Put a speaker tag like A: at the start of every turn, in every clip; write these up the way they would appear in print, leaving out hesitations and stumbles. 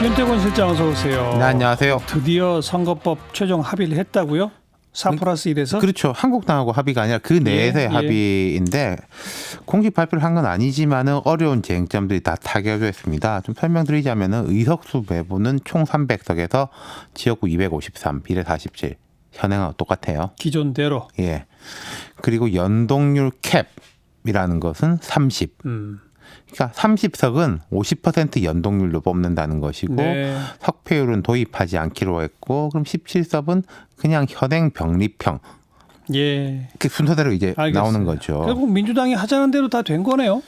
A: 윤태곤 실장 어서 오세요.
B: 네, 안녕하세요.
A: 드디어 선거법 최종 합의를 했다고요? 4+1에서?
B: 그렇죠. 한국당하고 합의가 아니라 그 내에서의 합의인데 공식 발표를 한 건 아니지만은 어려운 쟁점들이 다 타결됐습니다. 좀 설명드리자면은 의석수 배분은 총 300석에서 지역구 253, 비례 47. 현행하고 똑같아요.
A: 기존대로.
B: 예. 그리고 연동률 캡이라는 것은 30. 그러니까 30석은 50% 연동률로 뽑는다는 것이고
A: 네.
B: 석패율은 도입하지 않기로 했고 그럼 17석은 그냥 현행 병립형
A: 예.
B: 그 순서대로 이제
A: 알겠습니다.
B: 나오는 거죠.
A: 결국 민주당이 하자는 대로 다 된 거네요.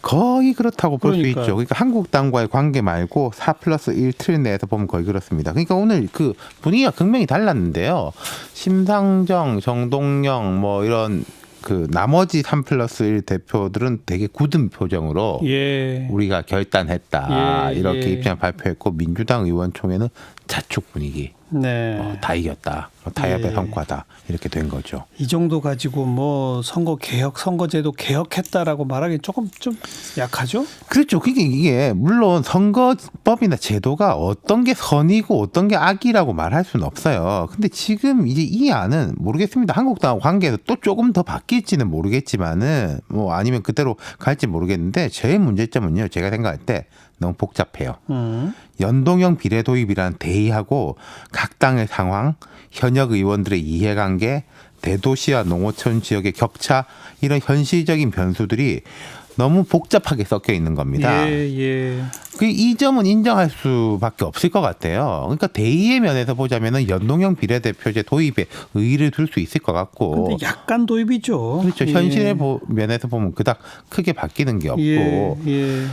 B: 거의 그렇다고 볼 수
A: 그러니까요.
B: 있죠. 그러니까 한국당과의 관계 말고 4+1 틀 내에서 보면 거의 그렇습니다. 그러니까 오늘 그 분위기가 극명히 달랐는데요. 심상정, 정동영 뭐 이런 그 나머지 3+1 대표들은 되게 굳은 표정으로
A: 예.
B: 우리가 결단했다
A: 예,
B: 이렇게
A: 예.
B: 입장을 발표했고 민주당 의원총회는 자축 분위기
A: 네.
B: 다 이겼다 타협의
A: 예.
B: 성과다 이렇게 된 거죠.
A: 이 정도 가지고 뭐 선거 개혁, 선거제도 개혁했다라고 말하기 조금 좀 약하죠?
B: 그렇죠. 그게 이게 물론 선거법이나 제도가 어떤 게 선이고 어떤 게 악이라고 말할 수는 없어요. 근데 지금 이제 이 안은 모르겠습니다. 한국당하고 관계에서 또 조금 더 바뀔지는 모르겠지만은 뭐 아니면 그대로 갈지 모르겠는데 제일 문제점은요. 제가 생각할 때 너무 복잡해요. 연동형 비례 도입이라는 대의하고 각 당의 상황, 현역 의원들의 이해관계, 대도시와 농어촌 지역의 격차 이런 현실적인 변수들이 너무 복잡하게 섞여 있는 겁니다.
A: 예, 예.
B: 이 점은 인정할 수밖에 없을 것 같아요. 그러니까 대의의 면에서 보자면은 연동형 비례대표제 도입에 의의를 둘 수 있을 것 같고.
A: 근데 약간 도입이죠.
B: 그렇죠.
A: 예.
B: 현실의 면에서 보면 그닥 크게 바뀌는 게 없고.
A: 예.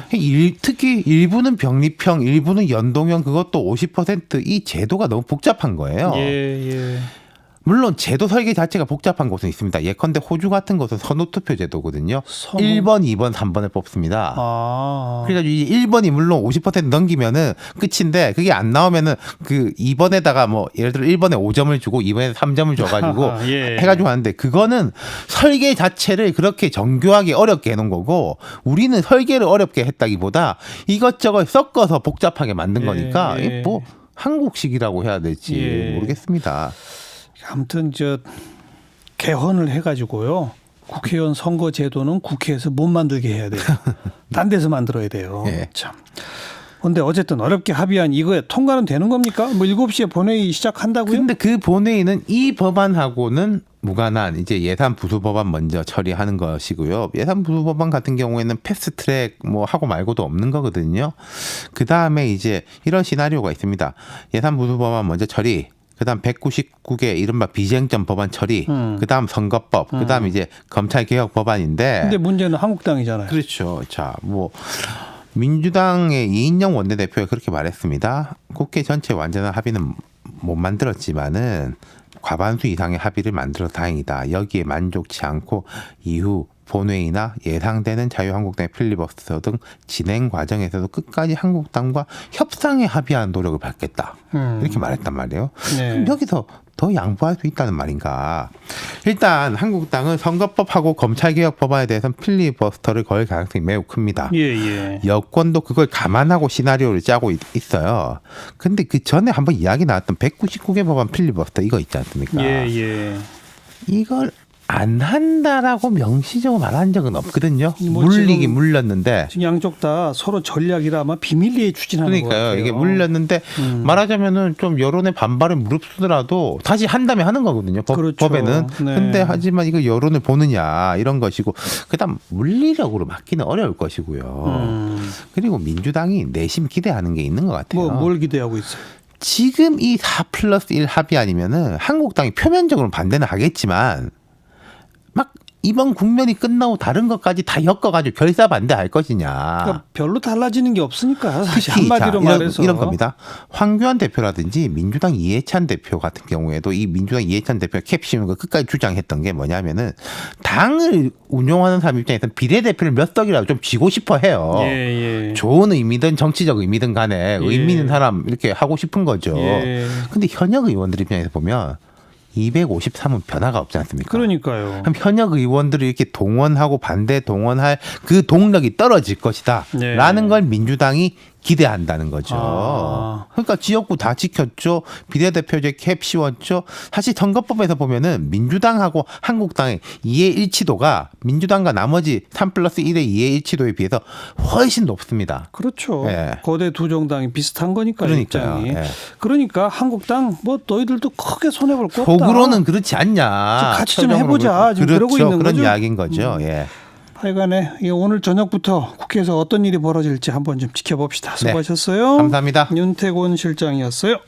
B: 특히 일부는 병립형, 일부는 연동형 그것도 50%이 제도가 너무 복잡한 거예요.
A: 예.
B: 물론 제도 설계 자체가 복잡한 곳은 있습니다. 예컨대 호주 같은 곳은 선호투표 제도거든요.
A: 선호?
B: 1번, 2번, 3번을 뽑습니다.
A: 아.
B: 그래가지고 이 1번이 물론 50% 넘기면은 끝인데 그게 안 나오면은 그 2번에다가 뭐 예를 들어 1번에 5점을 주고 2번에 3점을 줘가지고
A: 예.
B: 해가지고 하는데 그거는 설계 자체를 그렇게 정교하게 어렵게 해놓은 거고 우리는 설계를 어렵게 했다기보다 이것저것 섞어서 복잡하게 만든 거니까
A: 예.
B: 이게 뭐 한국식이라고 해야 될지
A: 예.
B: 모르겠습니다.
A: 아무튼 개헌을 해가지고요. 국회의원 선거 제도는 국회에서 못 만들게 해야 돼요. 딴 데서 만들어야 돼요.
B: 예.
A: 참. 근데 어쨌든 어렵게 합의한 이거에 통과는 되는 겁니까? 뭐 7시에 본회의 시작한다고요?
B: 근데 그 본회의는 이 법안하고는 무관한 이제 예산 부수 법안 먼저 처리하는 것이고요. 예산 부수 법안 같은 경우에는 패스트트랙 뭐 하고 말고도 없는 거거든요. 그 다음에 이제 이런 시나리오가 있습니다. 예산 부수 법안 먼저 처리. 그다음 199개 이른바 비쟁점 법안 처리, 그다음 선거법, 그다음 이제 검찰 개혁 법안인데.
A: 근데 문제는 한국당이잖아요.
B: 그렇죠. 자, 뭐 민주당의 이인영 원내대표가 그렇게 말했습니다. 국회 전체 완전한 합의는 못 만들었지만은 과반수 이상의 합의를 만들어 다행이다. 여기에 만족치 않고 이후 본회의나 예상되는 자유한국당의 필리버스터 등 진행 과정에서도 끝까지 한국당과 협상에 합의하는 노력을 받겠다. 이렇게 말했단 말이에요.
A: 네.
B: 그럼 여기서 더 양보할 수 있다는 말인가. 일단 한국당은 선거법하고 검찰개혁 법안에 대해서는 필리버스터를 걸 가능성이 매우 큽니다.
A: 예.
B: 여권도 그걸 감안하고 시나리오를 짜고 있어요. 근데 그 전에 한번 이야기 나왔던 199개 법안 필리버스터 이거 있지 않습니까?
A: 예.
B: 이걸 안 한다라고 명시적으로 말한 적은 없거든요.
A: 뭐
B: 물리긴
A: 지금
B: 물렸는데.
A: 지금 양쪽 다 서로 전략이라 아마 비밀리에 추진하는 것
B: 그러니까요.
A: 같아요.
B: 이게 물렸는데 말하자면은 좀 여론의 반발을 무릅쓰더라도 다시 한다면 하는 거거든요.
A: 그렇죠.
B: 법에는.
A: 네.
B: 근데 하지만 이거 여론을 보느냐 이런 것이고 그다음 물리력으로 막기는 어려울 것이고요. 그리고 민주당이 내심 기대하는 게 있는 것 같아요.
A: 뭘 기대하고 있어요?
B: 지금 이 4+1 합의 아니면은 한국당이 표면적으로 반대는 하겠지만 막 이번 국면이 끝나고 다른 것까지 다 엮어가지고 결사 반대할 것이냐.
A: 그러니까 별로 달라지는 게 없으니까 사실
B: 특히
A: 한마디로 말해서
B: 이런 겁니다. 황교안 대표라든지 민주당 이해찬 대표 같은 경우에도 이 민주당 이해찬 대표가 캡씌우는 거 끝까지 주장했던 게 뭐냐면은 당을 운영하는 사람 입장에서는 비례대표를 몇 석이라도 좀 쥐고 싶어 해요.
A: 예.
B: 좋은 의미든 정치적 의미든 간에 의미 있는 사람 이렇게 하고 싶은 거죠.
A: 예.
B: 근데 현역 의원들 입장에서 보면 253은 변화가 없지 않습니까?
A: 그러니까요.
B: 그럼 현역 의원들을 이렇게 동원하고 반대 동원할 그 동력이 떨어질 것이다.
A: 네.
B: 라는 걸 민주당이 기대한다는 거죠.
A: 아.
B: 그러니까 지역구 다 지켰죠. 비례대표제 캡 씌웠죠. 사실 선거법에서 보면은 민주당하고 한국당의 이해일치도가 민주당과 나머지 3+1의 이해일치도에 비해서 훨씬 높습니다.
A: 그렇죠.
B: 예.
A: 거대 두 정당이 비슷한 거니까요.
B: 그러니까요.
A: 입장이.
B: 예.
A: 그러니까 한국당 뭐 너희들도 크게 손해 볼 거 없다.
B: 속으로는 그렇지 않냐.
A: 같이 좀
B: 최종으로
A: 해보자. 지금
B: 그렇죠.
A: 그러고 있는
B: 그런
A: 거죠.
B: 이야기인 거죠. 예.
A: 하여간에 오늘 저녁부터 국회에서 어떤 일이 벌어질지 한번 좀 지켜봅시다. 수고하셨어요.
B: 감사합니다.
A: 윤태곤 실장이었어요.